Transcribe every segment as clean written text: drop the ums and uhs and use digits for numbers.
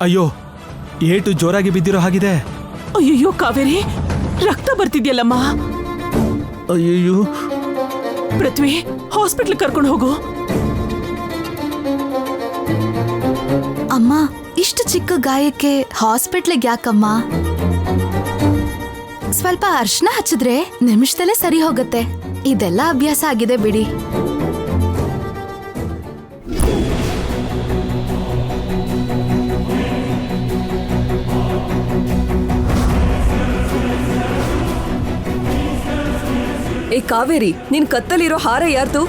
ಅಯ್ಯೋ, ಏಟು ಜೋರಾಗಿ ಬಿದ್ದಿರೋ ಹಾಗಿದೆ. ಅಯ್ಯಯ್ಯೋ ಕಾವೇರಿ, ರಕ್ತ ಬರ್ತಿದ್ಯಲ್ಲಮ್ಮ. ಅಯ್ಯಯ್ಯೋ. ಪೃಥ್ವಿ, ಹಾಸ್ಪಿಟ್ಲ್ ಕರ್ಕೊಂಡು ಹೋಗು. ಅಮ್ಮ, ಇಷ್ಟು ಚಿಕ್ಕ ಗಾಯಕ್ಕೆ ಹಾಸ್ಪಿಟ್ಲಿಗೆ ಯಾಕಮ್ಮ? ಸ್ವಲ್ಪ ಅರ್ಶನ ಹಚ್ಚಿದ್ರೆ ನಿಮಿಷದಲ್ಲೇ ಸರಿ ಹೋಗುತ್ತೆ. ಇದೆಲ್ಲ ಅಭ್ಯಾಸ ಆಗಿದೆ ಬಿಡಿ. ಏ ಕಾವೇರಿ, ನಿನ್ ಕತ್ತಲಿರೋ ಹಾರ ಯಾರ್ದು?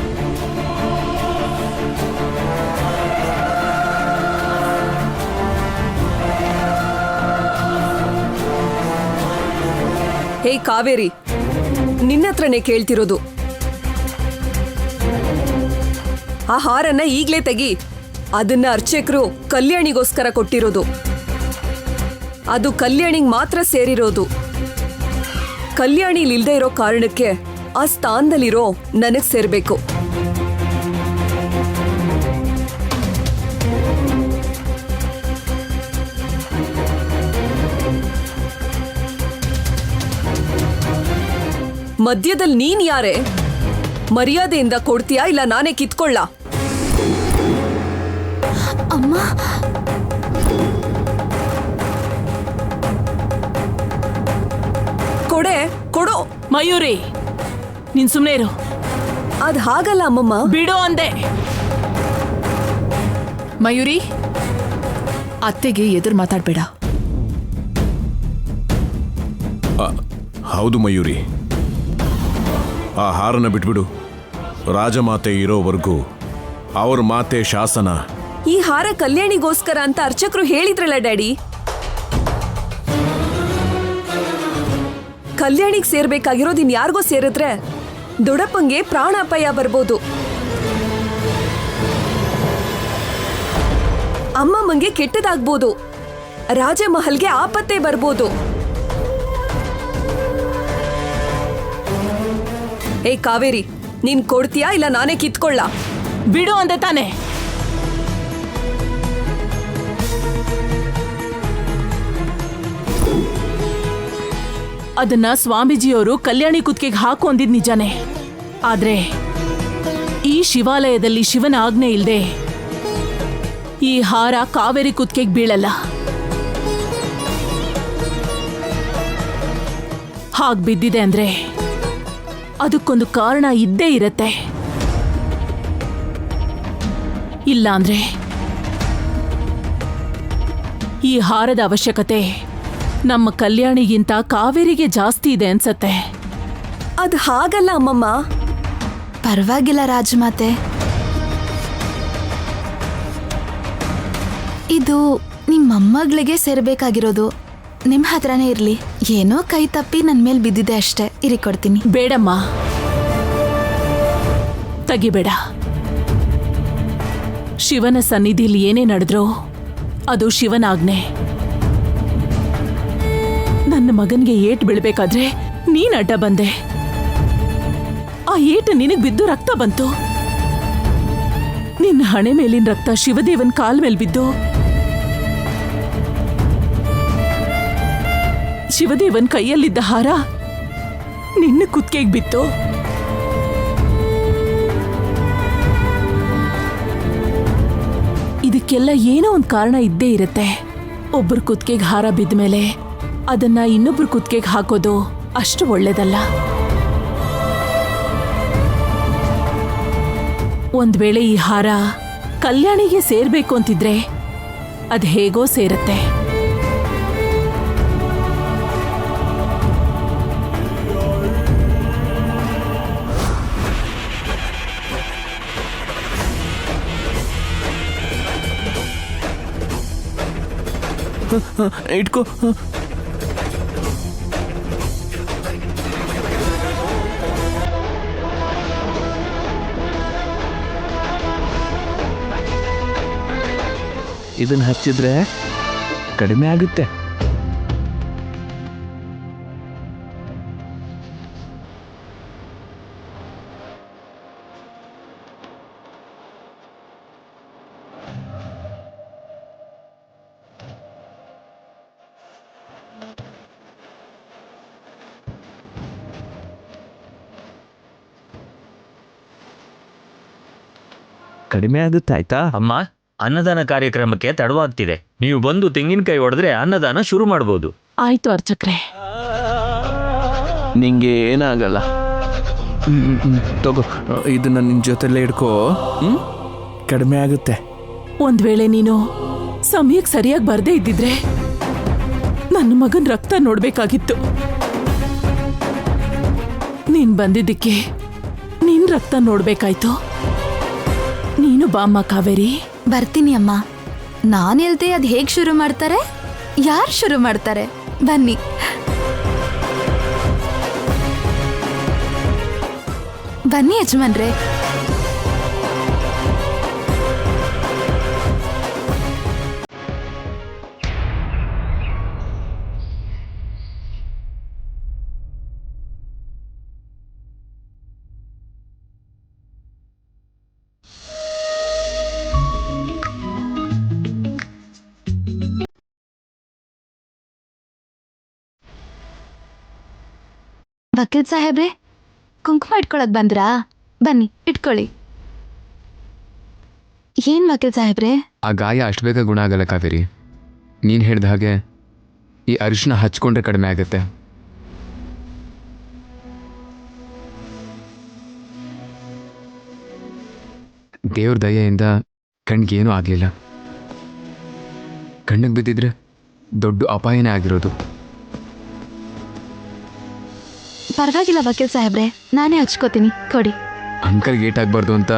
ಹೇ ಕಾವೇರಿ, ನಿನ್ನತ್ರನೇ ಕೇಳ್ತಿರೋದು. ಆ ಹಾರನ್ನ ಈಗ್ಲೇ ತೆಗಿ. ಅದನ್ನ ಅರ್ಚಕರು ಕಲ್ಯಾಣಿಗೋಸ್ಕರ ಕೊಟ್ಟಿರೋದು. ಅದು ಕಲ್ಯಾಣಿಗ್ ಮಾತ್ರ ಸೇರಿರೋದು. ಕಲ್ಯಾಣಿ ಇಲ್ದೇ ಇರೋ ಕಾರಣಕ್ಕೆ ಆ ಸ್ಥಾನದಲ್ಲಿರೋ ನನಗ್ ಸೇರ್ಬೇಕು. ಮಧ್ಯದಲ್ಲಿ ನೀನ್ ಯಾರೇ? ಮರ್ಯಾದೆಯಿಂದ ಕೊಡ್ತೀಯಾ ಇಲ್ಲ ನಾನೇ ಕಿತ್ಕೊಳ್ಳ? ಅಮ್ಮ, ಕೊಡೋ. ಮಯೂರಿ, ನೀನ್ ಸುಮ್ನೆ ಇರು. ಅದ್ ಹಾಗಲ್ಲ ಅಮ್ಮಮ್ಮ. ಬಿಡೋ ಅಂದೆ. ಮಯೂರಿ, ಅತ್ತೆಗೆ ಎದುರು ಮಾತಾಡ್ಬೇಡ. ಹೌದು ಮಯೂರಿ, ಆ ಹಾರನ ಬಿಟ್ಬಿಡು. ರಾಜಮಾತೆ ಇರೋವರೆಗೂ ಅವ್ರ ಮಾತೆ ಶಾಸನ. ಈ ಹಾರ ಕಲ್ಯಾಣಿಗೋಸ್ಕರ ಅಂತ ಅರ್ಚಕರು ಹೇಳಿದ್ರಲ್ಲ ಡ್ಯಾಡಿ. ಕಲ್ಯಾಣಿಗೆ ಸೇರ್ಬೇಕಾಗಿರೋದು ಇನ್ಯಾರಿಗೋ ಸೇರಿದ್ರೆ ದೊಡ್ಡಪ್ಪಂಗೆ ಪ್ರಾಣಾಪಾಯ ಬರ್ಬೋದು. ಅಮ್ಮಮ್ಮಂಗೆ ಕೆಟ್ಟದಾಗ್ಬೋದು. ರಾಜಮಹಲ್ಗೆ ಆಪತ್ತೇ ಬರ್ಬೋದು. ಏ ಕಾವೇರಿ, ನೀನ್ ಕೊಡ್ತೀಯಾ ಇಲ್ಲ ನಾನೇ ಕಿತ್ಕೊಳ್ಳ? ಬಿಡು ಅಂದೆ ತಾನೆ. ಅದನ್ನ ಸ್ವಾಮೀಜಿಯವರು ಕಲ್ಯಾಣಿ ಕುತ್ತಿಗೆಗೆ ಹಾಕು ಅಂದಿದ್ ನಿಜಾನೇ. ಆದ್ರೆ ಈ ಶಿವಾಲಯದಲ್ಲಿ ಶಿವನ ಆಜ್ಞೆ ಇಲ್ದೆ ಈ ಹಾರ ಕಾವೇರಿ ಕುತ್ತಿಗೆಗೆ ಬೀಳಲ್ಲ. ಹಾಗ್ ಬಿದ್ದಿದೆ ಅಂದ್ರೆ ಅದಕ್ಕೊಂದು ಕಾರಣ ಇದ್ದೇ ಇರತ್ತೆ. ಇಲ್ಲ ಅಂದ್ರೆ ಈ ಹಾರದ ಅವಶ್ಯಕತೆ ನಮ್ಮ ಕಲ್ಯಾಣಿಗಿಂತ ಕಾವೇರಿಗೆ ಜಾಸ್ತಿ ಇದೆ ಅನ್ಸತ್ತೆ. ಅದು ಹಾಗಲ್ಲ ಅಮ್ಮಮ್ಮ. ಪರವಾಗಿಲ್ಲ ರಾಜಮಾತೆ, ಇದು ನಿಮ್ಮ ಮೊಮ್ಮಗಳಿಗೆ ಸೇರ್ಬೇಕಾಗಿರೋದು. ನಿಮ್ ಹತ್ರನೇ ಇರ್ಲಿ. ಏನೋ ಕೈ ತಪ್ಪಿ ನನ್ ಮೇಲ್ ಬಿದ್ದಿದೆ ಅಷ್ಟೇ. ಇರಿ ಕೊಡ್ತೀನಿ. ಬೇಡಮ್ಮ, ತೆಗಿಬೇಡ. ಶಿವನ ಸನ್ನಿಧಿಲಿ ಏನೇ ನಡೆದ್ರೋ ಅದು ಶಿವನಾಜ್ಞೆ. ನನ್ನ ಮಗನ್ಗೆ ಏಟು ಬೀಳ್ಬೇಕಾದ್ರೆ ನೀನ್ ಅಡ್ಡ ಬಂದೆ. ಆ ಏಟು ನಿನಗ್ ಬಿದ್ದು ರಕ್ತ ಬಂತು. ನಿನ್ನ ಹಣೆ ಮೇಲಿನ ರಕ್ತ ಶಿವದೇವನ್ ಕಾಲ್ ಮೇಲ್ ಬಿದ್ದು ಶಿವದೇವನ್ ಕೈಯಲ್ಲಿದ್ದ ಹಾರ ನಿನ್ನ ಕುತ್ತಿಗೆಗೆ ಬಿತ್ತು. ಇದಕ್ಕೆಲ್ಲ ಏನೋ ಒಂದು ಕಾರಣ ಇದ್ದೇ ಇರುತ್ತೆ. ಒಬ್ಬರ ಕುತ್ತಿಗೆಗೆ ಹಾರ ಬಿದ್ದ ಮೇಲೆ ಅದನ್ನ ಇನ್ನೊಬ್ರ ಕುತ್ತಿಗೆಗೆ ಹಾಕೋದು ಅಷ್ಟು ಒಳ್ಳೇದಲ್ಲ. ಒಂದ್ ವೇಳೆ ಈ ಹಾರ ಕಲ್ಯಾಣಿಗೆ ಸೇರ್ಬೇಕು ಅಂತಿದ್ರೆ ಅದ್ ಹೇಗೋ ಸೇರತ್ತೆ. ಇಟ್ಕೋ. ಇದನ್ನ ಹಚ್ಚಿದ್ರೆ ಕಡಿಮೆ ಆಗುತ್ತೆ. ಕಡಿಮೆ ಆಗುತ್ತೆ ಆಯ್ತಾ? ಅಮ್ಮ, ಅನ್ನದಾನ ಕಾರ್ಯಕ್ರಮಕ್ಕೆ ತಡವಾಗ್ತಿದೆ. ನೀವು ಬಂದು ತೆಂಗಿನಕಾಯಿ ಹೊಡೆದ್ರೆ ಅನ್ನದಾನ ಶುರು ಮಾಡ್ಬೋದು. ಆಯ್ತು ಅರ್ಚಕ್ರೆ. ನಿಂಗೆ ಏನಾಗಲ್ಲ. ತಗೋ, ಇದನ್ನ ನಿನ್ನ ಜೊತೆಲೇ ಇಡ್ಕೋ. ಕಡಿಮೆ ಆಗುತ್ತೆ. ಒಂದ್ ವೇಳೆ ನೀನು ಸಮಯಕ್ಕೆ ಸರಿಯಾಗಿ ಬರ್ದೇ ಇದ್ದಿದ್ರೆ ನನ್ನ ಮಗನ್ ರಕ್ತ ನೋಡ್ಬೇಕಾಗಿತ್ತು. ನೀನ್ ಬಂದಿದ್ದಕ್ಕೆ ನಿನ್ ರಕ್ತ ನೋಡ್ಬೇಕಾಯ್ತು. ನೀನು ಬಾಮ್ಮ ಕಾವೇರಿ. ಬರ್ತೀನಿ ಅಮ್ಮ. ನಾನು ಹೇಳ್ದೆ ಅದು ಹೇಗೆ ಶುರು ಮಾಡ್ತಾರೆ? ಯಾರು ಶುರು ಮಾಡ್ತಾರೆ? ಬನ್ನಿ. ಬನ್ನಿ ಯಜಮಾನ್ರೆ. ವಕೀಲ್ ಸಾಹೇಬ್ರೆ, ಕುಂಕುಮ ಇಟ್ಕೊಳಕ್ ಬಂದ್ರಾ? ಬನ್ನಿ ಇಟ್ಕೊಳ್ಳಿ. ಏನ್ ವಕೀಲ್ ಸಾಹೇಬ್ರೆ? ಆ ಗಾಯ ಅಷ್ಟು ಬೇಗ ಗುಣ ಆಗಲ್ಲ ಕಾವೇರಿ. ನೀನು ಹೇಳ್ದ ಹಾಗೆ ಈ ಅರಿಶಿನ ಹಚ್ಕೊಂಡ್ರೆ ಕಡಿಮೆ ಆಗುತ್ತೆ. ದೇವ್ರ ದಯೆಯಿಂದ ಕಣ್ಗೇನೂ ಆಗಲಿಲ್ಲ. ಕಣ್ಣಿಗೆ ಬಿದ್ದಿದ್ರೆ ದೊಡ್ಡ ಅಪಾಯನೇ ಆಗಿರೋದು. ಪರವಾಗಿಲ್ಲ ವಕೀಲ್ ಸಾಹೇಬ್ರೆ, ನಾನೇ ಹಚ್ಕೋತೀನಿ, ಕೊಡಿ. ಅಂಕಲ್ ಗೇಟ್ ಆಗಬಾರ್ದು ಅಂತ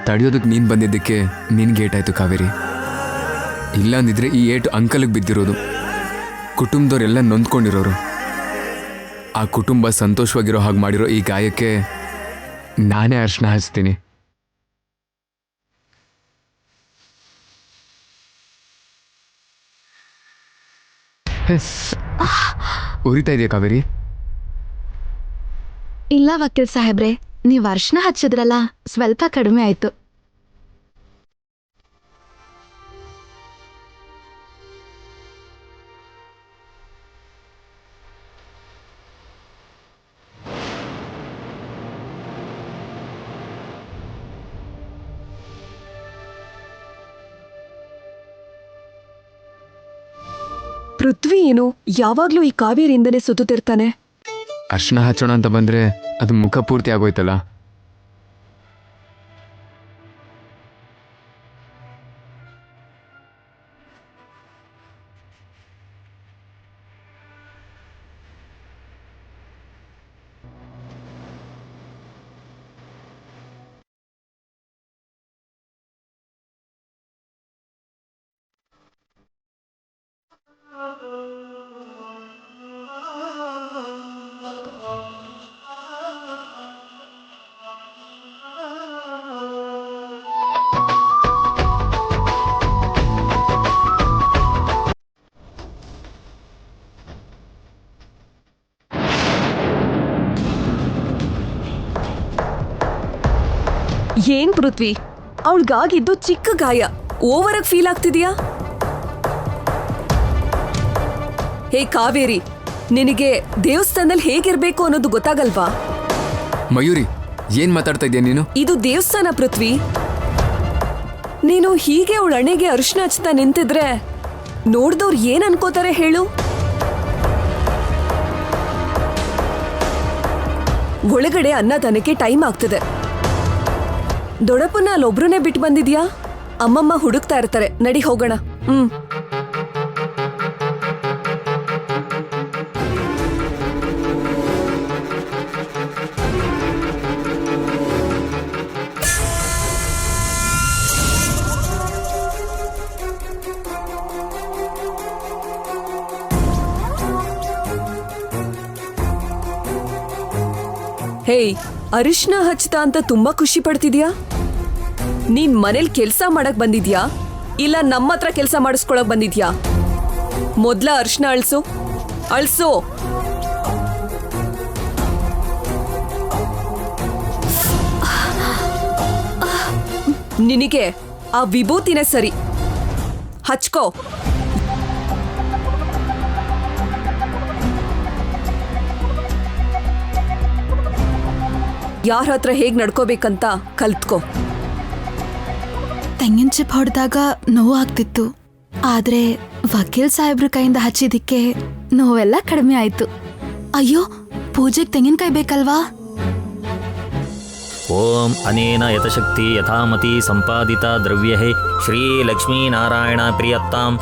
ತಡೆಯೋದಕ್ಕೆ ನೀನು ಬಂದಿದ್ದಕ್ಕೆ ನಿನ್ಗೆ ಏಟಾಯ್ತು ಕಾವೇರಿ. ಇಲ್ಲ ಅಂದಿದ್ರೆ ಈ ಏಟು ಅಂಕಲ್ಗೆ ಬಿದ್ದಿರೋದು. ಕುಟುಂಬದವರೆಲ್ಲ ನೊಂದ್ಕೊಂಡಿರೋರು. ಆ ಕುಟುಂಬ ಸಂತೋಷವಾಗಿರೋ ಹಾಗೆ ಮಾಡಿರೋ ಈ ಗಾಯಕ್ಕೆ ನಾನೇ ಅರ್ಶನ ಹಚ್ತೀನಿ. ಉರಿತಾ ಇದೆಯಾ ಕಾವೇರಿ? ಇಲ್ಲ ವಕೀಲ್ ಸಾಹೇಬ್ರೆ, ನೀವು ಅರ್ಶನ ಹಚ್ಚಿದ್ರಲ್ಲ, ಸ್ವಲ್ಪ ಕಡಿಮೆ ಆಯ್ತು. ಪೃಥ್ವಿ ಏನು ಯಾವಾಗ್ಲೂ ಈ ಕಾವೇರಿಯಿಂದನೇ ಸುತ್ತುತ್ತಿರ್ತಾನೆ. ಅರ್ಶನ ಹಚ್ಚೋಣ ಅಂತ ಬಂದರೆ ಅದು ಮುಖ ಪೂರ್ತಿ ಆಗೋಯ್ತಲ್ಲ. ಏನ್ ಪೃಥ್ವಿ, ಅವಳಿಗಾಗಿದ್ದು ಚಿಕ್ಕ ಗಾಯ, ಓವರಾಗಿ ಫೀಲ್ ಆಗ್ತಿದ್ಯಾ? ಹೇ ಕಾವೇರಿ, ನಿನಗೆ ದೇವಸ್ಥಾನದಲ್ಲಿ ಹೇಗಿರ್ಬೇಕು ಅನ್ನೋದು ಗೊತ್ತಾಗಲ್ವಾ? ಮಯೂರಿ, ಏನ್ ಮಾತಾಡ್ತಾ ಇದೀಯ ನೀನು? ಇದು ದೇವಸ್ಥಾನ ಪೃಥ್ವಿ. ನೀನು ಹೀಗೆ ಅವಳ ಅಣೆಗೆ ಅರಿಶಿನ ಹಚ್ತಾ ನಿಂತಿದ್ರೆ ನೋಡ್ದವ್ರು ಏನ್ ಅನ್ಕೋತಾರೆ ಹೇಳು? ಒಳಗಡೆ ಅನ್ನದಾನಕ್ಕೆ ಟೈಮ್ ಆಗ್ತಿದೆ. ದೊಡ್ಡಪ್ಪನ ಅಲ್ಲೊಬ್ರನ್ನೇ ಬಿಟ್ಟು ಬಂದಿದ್ಯಾ? ಅಮ್ಮಮ್ಮ ಹುಡುಕ್ತಾ ಇರ್ತಾರೆ, ನಡಿ ಹೋಗೋಣ. ಹೇಯ್, ಅರಿಶಿನ ಹಚ್ತಾ ಅಂತ ತುಂಬಾ ಖುಷಿ ಪಡ್ತಿದ್ಯಾ? ನೀನ್ ಮನೇಲಿ ಕೆಲ್ಸ ಮಾಡಕ್ ಬಂದಿದ್ಯಾ ಇಲ್ಲ ನಮ್ಮ ಹತ್ರ ಕೆಲ್ಸ ಮಾಡಿಸ್ಕೊಳಕ್ ಬಂದಿದ್ಯಾ? ಮೊದ್ಲ ಅರಿಶಿನ ಅಳ್ಸು, ಅಳ್ಸು. ನಿನಗೆ ಆ ವಿಭೂತಿನೇ ಸರಿ, ಹಚ್ಕೋ. ಯಾರ ಹತ್ರ ಹೇಗ್ ನಡ್ಕೋಬೇಕಂತ ಕಲ್ತ್ಕೋ. ತೆಂಗಿನ ಚಿಪ್ ಹೊಡೆದಾಗ ನೋವು ಆಗ್ತಿತ್ತು. ಆದ್ರೆ ವಕೀಲ್ ಸಾಹೇಬ್ರ ಕೈಯಿಂದ ಹಚ್ಚಿದಿಕ್ಕೆ ನೋವೆಲ್ಲ ಕಡಿಮೆ ಆಯ್ತು. ಅಯ್ಯೋ, ಪೂಜೆಗೆ ತೆಂಗಿನಕಾಯಿ ಬೇಕಲ್ವಾ? ಓಂ ಅನೇನ ಯಥಶಕ್ತಿ ಯಥಾಮತಿ ಸಂಪಾದಿತ ದ್ರವ್ಯ ಶ್ರೀ ಲಕ್ಷ್ಮೀನಾರಾಯಣ ಪ್ರಿಯತ್ತಾಂ.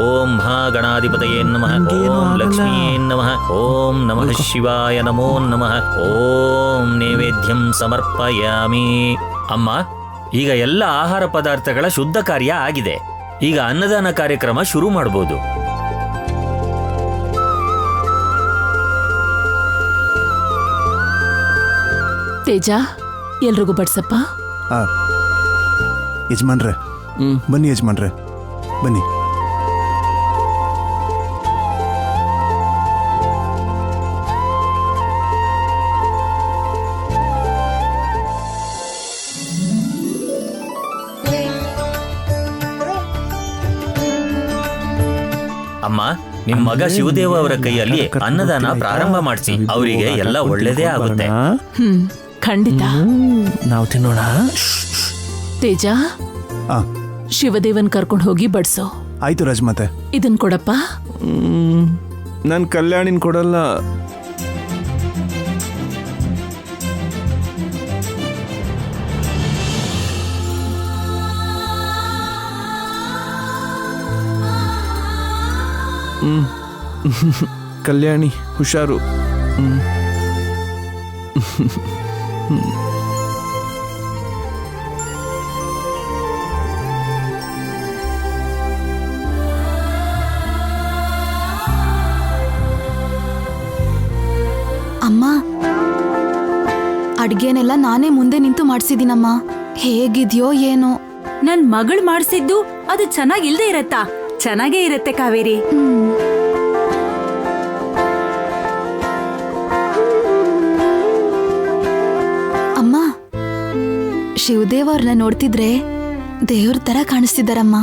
ಓಂ ಮಹಾ ಗಣಾಧಿಪತಯೇ ನಮಃ. ಓಂ ಲಕ್ಷ್ಮೀ ನಮಃ. ಓಂ ನಮಃ ಶಿವಾಯ ನಮೋ ನಮಃ. ಓಂ ನೈವೇದ್ಯಂ ಸಮರ್ಪಯಾಮಿ. ಅಮ್ಮ, ಈಗ ಎಲ್ಲ ಆಹಾರ ಪದಾರ್ಥಗಳ ಶುದ್ಧ ಕಾರ್ಯ ಆಗಿದೆ. ಈಗ ಅನ್ನದಾನ ಕಾರ್ಯಕ್ರಮ ಶುರು ಮಾಡಬಹುದು. ತೇಜ, ಎಲ್ರಿಗೂ ಬಡ್ಸಪ್ಪ. ಯಜಮಾನ್ರೆ, ಬನ್ನಿ ಯಜಮಾನ್ರೆ, ಬನ್ನಿ. ಅಮ್ಮ, ನಿಮ್ ಮಗ ಶಿವದೇವ ಅವರ ಕೈಯಲ್ಲಿ ಅನ್ನದಾನ ಪ್ರಾರಂಭ ಮಾಡಿಸಿ. ಅವರಿಗೆ ಎಲ್ಲ ಒಳ್ಳೇದೇ ಆಗುತ್ತೆ. ಖಂಡಿತ. ನಾವು ತಿನ್ನೋಣ. ತೇಜ, ಶಿವದೇವನ್ ಕರ್ಕೊಂಡು ಹೋಗಿ ಬಡ್ಸೋ. ಆಯ್ತು ರಾಜಮಾತೆ. ಇದನ್ ಕೊಡಪ್ಪ. ನಾನು ಕಲ್ಯಾಣಿನ ಕೊಡಲ್ಲ. ಕಲ್ಯಾಣಿ ಹುಷಾರು. ಅಮ್ಮ, ಅಡ್ಗೆನೆಲ್ಲ ನಾನೇ ಮುಂದೆ ನಿಂತು ಮಾಡ್ಸಿದೀನಮ್ಮ. ಹೇಗಿದ್ಯೋ ಏನೋ. ನನ್ ಮಗಳು ಮಾಡ್ಸಿದ್ದು ಅದು ಚೆನ್ನಾಗಿಲ್ದೇ ಇರತ್ತಾ? ಚೆನ್ನಾಗೇ ಇರತ್ತೆ ಕಾವೇರಿ. ಅಮ್ಮ, ಶಿವದೇವ್ ಅವ್ರನ್ನ ನೋಡ್ತಿದ್ರೆ ದೇವ್ರ ತರ ಕಾಣಿಸ್ತಿದ್ದಾರಮ್ಮ.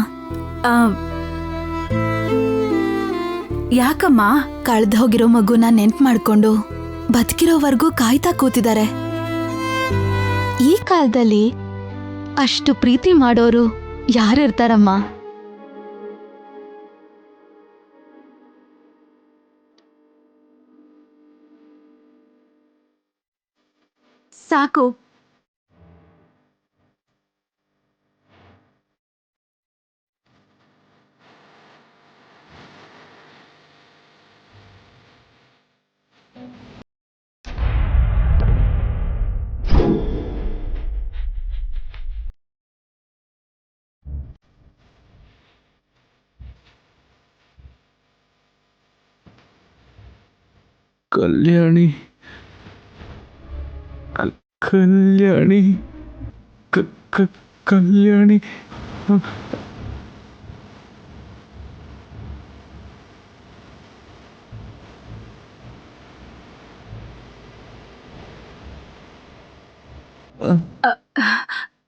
ಯಾಕಮ್ಮ? ಕಳ್ದು ಹೋಗಿರೋ ಮಗುನ ನೆನ್ಪು ಮಾಡ್ಕೊಂಡು ಬದುಕಿರೋವರೆಗೂ ಕಾಯ್ತಾ ಕೂತಿದ್ದಾರೆ. ಈ ಕಾಲದಲ್ಲಿ ಅಷ್ಟು ಪ್ರೀತಿ ಮಾಡೋರು ಯಾರಿರ್ತಾರಮ್ಮ? ಸಾಕು. ಕಲ್ಯಾಣಿ, ಕಲ್ಯಾಣಿ, ಕಲ್ಯಾಣಿ.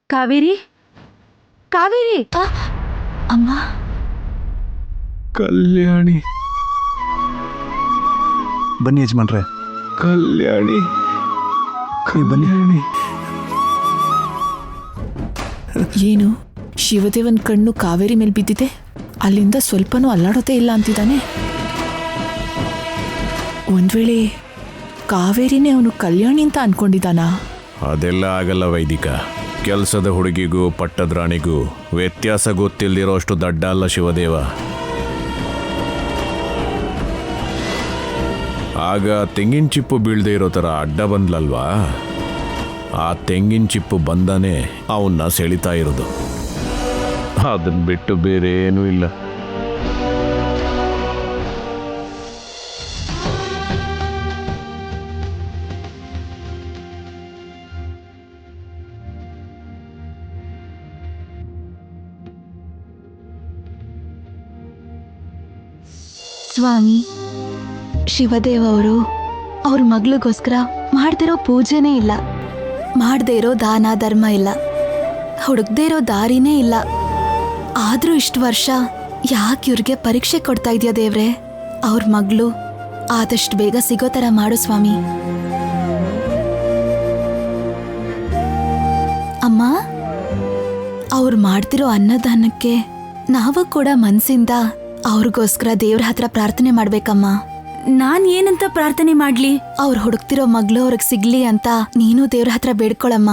ಕಾವೇರಿ, ಕಾವೇರಿ. ಅಮ್ಮ, ಕಲ್ಯಾಣಿ, ಬನ್ನಿ ಯಜಮಾನ್ರೆ. ಕಲ್ಯಾಣಿ, ಬನ್ನಿ. ಏನು, ಶಿವದೇವನ್ ಕಣ್ಣು ಕಾವೇರಿ ಮೇಲೆ ಬಿದ್ದಿದೆ? ಅಲ್ಲಿಂದ ಸ್ವಲ್ಪನೂ ಅಲ್ಲಾಡೋದೇ ಇಲ್ಲ ಅಂತಿದ್ದಾನೆ. ಒಂದ್ ವೇಳೆ ಕಾವೇರಿನೇ ಅವನು ಕಲ್ಯಾಣಿ ಅಂತ ಅನ್ಕೊಂಡಿದ್ದಾನಾ? ಅದೆಲ್ಲ ಆಗಲ್ಲ ವೈದಿಕ. ಕೆಲಸದ ಹುಡುಗಿಗೂ ಪಟ್ಟದ ರಾಣಿಗೂ ವ್ಯತ್ಯಾಸ ಗೊತ್ತಿಲ್ದಿರೋ ಅಷ್ಟು ದಡ್ಡ ಅಲ್ಲ ಶಿವದೇವ. ಆಗ ತೆಂಗಿನ ಚಿಪ್ಪು ಬೀಳದೆ ಇರೋ ಥರ ಅಡ್ಡ ಬಂದ್ಲಲ್ವಾ, ಆ ತೆಂಗಿನ ಚಿಪ್ಪು ಬಂದನೇ ಅವನ್ನ ಸೆಳಿತಾ ಇರೋದು. ಅದನ್ನ ಬಿಟ್ಟು ಬೇರೆ ಏನೂ ಇಲ್ಲ. ಸ್ವಾಮಿ, ಶಿವದೇವ್ ಅವರು ಅವ್ರ ಮಗಳಿಗೋಸ್ಕರ ಮಾಡ್ದಿರೋ ಪೂಜೆನೇ ಇಲ್ಲ, ಮಾಡದೇ ಇರೋ ದಾನ ಧರ್ಮ ಇಲ್ಲ, ಹುಡುಕ್ದೇ ಇರೋ ದಾರಿನೇ ಇಲ್ಲ. ಆದ್ರೂ ಇಷ್ಟು ವರ್ಷ ಯಾಕೆ ಇವ್ರಿಗೆ ಪರೀಕ್ಷೆ ಕೊಡ್ತಾ ಇದೆಯಾ ದೇವ್ರೆ? ಅವ್ರ ಮಗಳು ಆದಷ್ಟು ಬೇಗ ಸಿಗೋ ಥರ ಮಾಡು ಸ್ವಾಮಿ. ಅಮ್ಮ, ಅವ್ರು ಮಾಡ್ತಿರೋ ಅನ್ನದಾನಕ್ಕೆ ನಾವು ಕೂಡ ಮನ್ಸಿಂದ ಅವ್ರಿಗೋಸ್ಕರ ದೇವ್ರ ಹತ್ರ ಪ್ರಾರ್ಥನೆ ಮಾಡ್ಬೇಕಮ್ಮ. ನಾನ್ ಏನಂತ ಪ್ರಾರ್ಥನೆ ಮಾಡ್ಲಿ? ಅವ್ರು ಹುಡುಕ್ತಿರೋ ಮಗ್ಳು ಅವ್ರಿಗೆ ಸಿಗ್ಲಿ ಅಂತ ನೀನು ದೇವ್ರ ಹತ್ರ ಬೇಡ್ಕೊಳಮ್ಮ.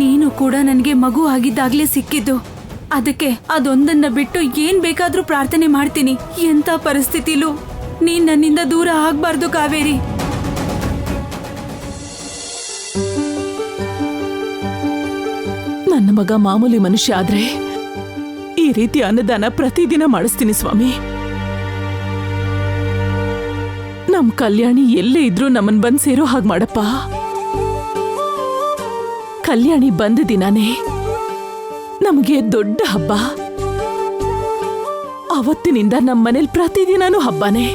ನೀನು ಕೂಡ ನನ್ಗೆ ಮಗು ಆಗಿದ್ದಾಗ್ಲೇ ಸಿಕ್ಕಿದ್ದು. ಅದಕ್ಕೆ ಅದೊಂದನ್ನ ಬಿಟ್ಟು ಏನ್ ಬೇಕಾದ್ರೂ ಪ್ರಾರ್ಥನೆ ಮಾಡ್ತೀನಿ. ಎಂತ ಪರಿಸ್ಥಿತಿಲೂ ನೀನ್ ನನ್ನಿಂದ ದೂರ ಆಗ್ಬಾರ್ದು ಕಾವೇರಿ. ನನ್ನ ಮಗ ಮಾಮೂಲಿ ಮನುಷ್ಯ ಆದ್ರೆ ಈ ರೀತಿ ಅನ್ನದಾನ ಪ್ರತಿದಿನ ಮಾಡಿಸ್ತೀನಿ ಸ್ವಾಮಿ. ನಮ್ ಕಲ್ಯಾಣಿ ಎಲ್ಲೇ ಇದ್ರೂ ನಮ್ಮನ್ ಬಂದ್ ಸೇರೋ ಹಾಗೆ ಮಾಡಪ್ಪ. ಕಲ್ಯಾಣಿ ಬಂದ ದಿನಾನೇ ನಮಗೆ ದೊಡ್ಡ ಹಬ್ಬ. ಅವತ್ತಿನಿಂದ ನಮ್ಮನೇಲಿ ಪ್ರತಿದಿನಾನೂ ಹಬ್ಬನೇ.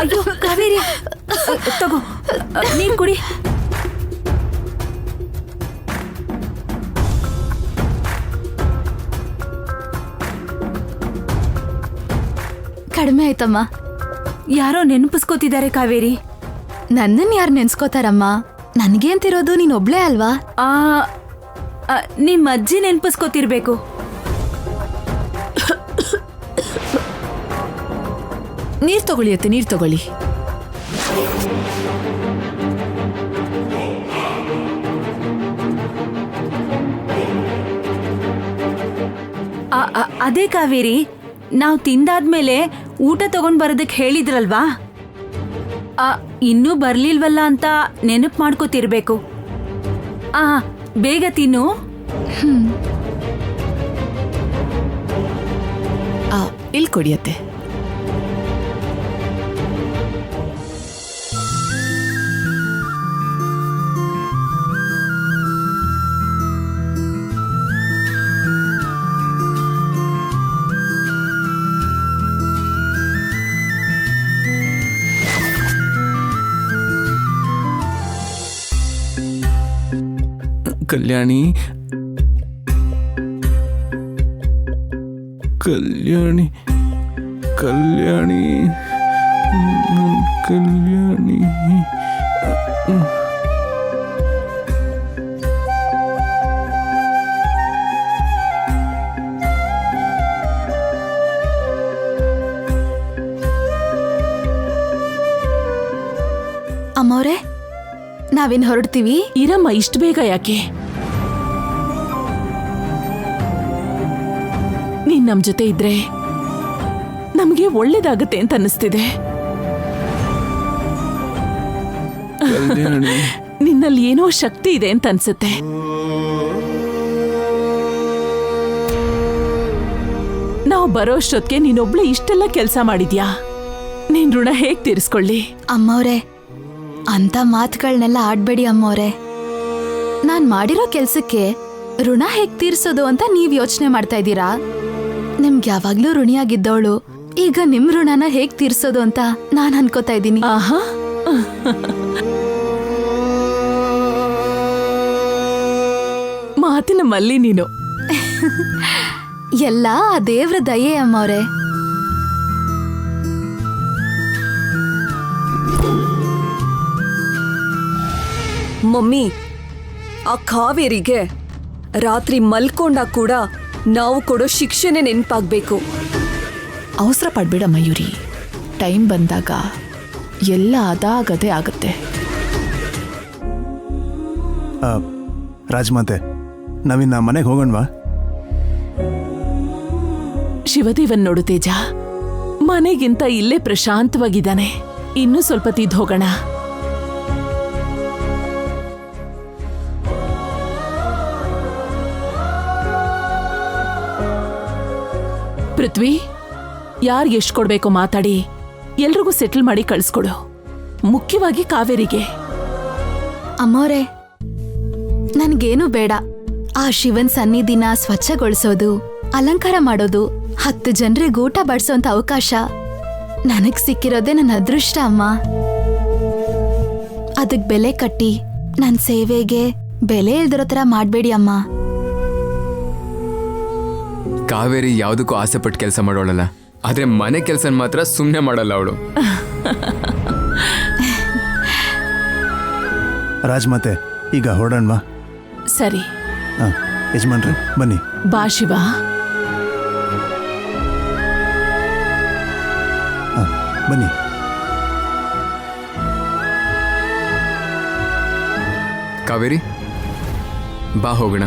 ಅಯ್ಯೋ ಕಾವೇರಿ, ತಗೋ ನೀನ್ ಕುಡಿ. ಕಡಿಮೆ ಆಯ್ತಮ್ಮ. ಯಾರೋ ನೆನಪಿಸ್ಕೋತಿದ್ದಾರೆ ಕಾವೇರಿ. ನನ್ನನ್ ಯಾರು ನೆನ್ಸ್ಕೋತಾರಮ್ಮ? ನನ್ಗೇಂತಿರೋದು ನೀನೊಬ್ಳೇ ಅಲ್ವಾ? ನಿಮ್ ಅಜ್ಜಿ ನೆನಪಿಸ್ಕೋತಿರ್ಬೇಕು. ನೀರ್ ತಗೊಳ್ಳಿ ಅತ್ತೆ, ನೀರ್ ತಗೊಳ್ಳಿ. ಅದೇ ಕಾವೇರಿ, ನಾವು ತಿಂದಾದ್ಮೇಲೆ ಊಟ ತಗೊಂಡ್ ಬರೋದಕ್ಕೆ ಹೇಳಿದ್ರಲ್ವಾ, ಇನ್ನೂ ಬರ್ಲಿಲ್ವಲ್ಲ ಅಂತ ನೆನಪು ಮಾಡ್ಕೋತಿರ್ಬೇಕು. ಬೇಗ ತಿನ್ನು. ಇಲ್ಲಿ ಕೊಡಿಯತ್ತೆ. ಕಲ್ಯಾಣಿ, ಕಲ್ಯಾಣಿ, ಕಲ್ಯಾಣಿ, ಕಲ್ಯಾಣಿ. ಅಮ್ಮವ್ರೆ, ನಾವೇನ್ ಹೊರಡ್ತೀವಿ? ಇರಮ್ಮ, ಇಷ್ಟು ಬೇಗ ಯಾಕೆ? ನೀನ್ ನಮ್ ಜೊತೆ ಇದ್ರೆ ನಮ್ಗೆ ಒಳ್ಳೇದಾಗತ್ತೆ ಅಂತ ಅನ್ನಿಸ್ತಿದೆ. ನಿನ್ನಲ್ಲಿ ಏನೋ ಶಕ್ತಿ ಇದೆ ಅಂತ ಅನ್ಸುತ್ತೆ. ನಾವು ಬರೋಷ್ಟೊತ್ತಿಗೆ ನೀನೊಬ್ಳೆ ಇಷ್ಟೆಲ್ಲ ಕೆಲಸ ಮಾಡಿದ್ಯಾ. ನಿನ್ ಋಣ ಹೇಗ್ ತೀರಿಸ್ಕೊಳ್ಳಿ? ಅಮ್ಮವ್ರೆ, ಅಂತ ಮಾತುಗಳನ್ನೆಲ್ಲ ಆಡ್ಬೇಡಿ ಅಮ್ಮವ್ರೆ. ನಾನ್ ಮಾಡಿರೋ ಕೆಲ್ಸಕ್ಕೆ ಋಣ ಹೇಗ್ ತೀರ್ಸೋದು ಅಂತ ನೀವ್ ಯೋಚನೆ ಮಾಡ್ತಾ ಇದ್ದೀರಾ. ನಿಮ್ಗೆ ಯಾವಾಗ್ಲೂ ಋಣಿಯಾಗಿದ್ದವಳು ಈಗ ನಿಮ್ ಋಣನ ಹೇಗ್ ತೀರ್ಸೋದು ಅಂತ ನಾನ್ ಅನ್ಕೋತಾ ಇದ್ದೀನಿ. ಆಹಾ, ಮಾತಿನ ಮಲ್ಲಿ ನೀನು. ಎಲ್ಲ ಆ ದೇವ್ರ ದಯೆ ಅಮ್ಮವ್ರೆ. ಮಮ್ಮಿ, ಆ ಕಾವೇರಿಗೆ ರಾತ್ರಿ ಮಲ್ಕೊಂಡಾಗ ಕೂಡ ನಾವು ಕೊಡೋ ಶಿಕ್ಷೆನೆ ನೆನಪಾಗ್ಬೇಕು. ಅವಸರ ಪಡ್ಬೇಡ ಮಯೂರಿ. ಟೈಮ್ ಬಂದಾಗ ಎಲ್ಲ ಅದಾಗದೇ ಆಗುತ್ತೆ. ರಾಜಮಾತೆ, ನಾವಿನ್ನ ಮನೆಗೆ ಹೋಗೋಣವಾ? ಶಿವದೇವನ್ ನೋಡು ತೇಜ, ಮನೆಗಿಂತ ಇಲ್ಲೇ ಪ್ರಶಾಂತವಾಗಿದ್ದಾನೆ. ಇನ್ನೂ ಸ್ವಲ್ಪ ತಿದ್ದು ಹೋಗೋಣ. ಪೃಥ್ವಿ, ಯಾರ್ಗೆ ಎಷ್ಟು ಕೊಡ್ಬೇಕೋ ಮಾತಾಡಿ ಎಲ್ರಿಗೂ ಸೆಟಲ್ ಮಾಡಿ ಕಳಿಸ್ಕೊಡು. ಮುಖ್ಯವಾಗಿ ಕಾವೇರಿಗೆ. ಅಮ್ಮೋರೆ, ನನ್ಗೇನು ಬೇಡ. ಆ ಶಿವನ್ ಸನ್ನಿಧಿನ ಸ್ವಚ್ಛಗೊಳಿಸೋದು, ಅಲಂಕಾರ ಮಾಡೋದು, 10 ಜನರಿಗೆ ಊಟ ಬಡಿಸೋಂತ ಅವಕಾಶ ನನಗ್ ಸಿಕ್ಕಿರೋದೇ ನನ್ನ ಅದೃಷ್ಟ ಅಮ್ಮ. ಅದಕ್ ಬೆಲೆ ಕಟ್ಟಿ ನನ್ ಸೇವೆಗೆ ಬೆಲೆ ಇಲ್ದಿರೋ ತರ ಮಾಡ್ಬೇಡಿ ಅಮ್ಮ. ಕಾವೇರಿ ಯಾವುದಕ್ಕೂ ಆಸೆ ಪಟ್ಟು ಕೆಲಸ ಮಾಡೋಳಲ್ಲ. ಆದರೆ ಮನೆ ಕೆಲಸ ಮಾತ್ರ ಸುಮ್ಮನೆ ಮಾಡಲ್ಲ ಅವಳು. ರಾಜ್ಮಾತೆ ಈಗ ಹೊರಡೋಣವಾ? ಸರಿ, ಹಾಂ ಯಜಮಾನ್ರೆ ಬನ್ನಿ. ಬಾ ಶಿವ. ಹಾಂ ಬನ್ನಿ. ಕಾವೇರಿ ಬಾ ಹೋಗೋಣ.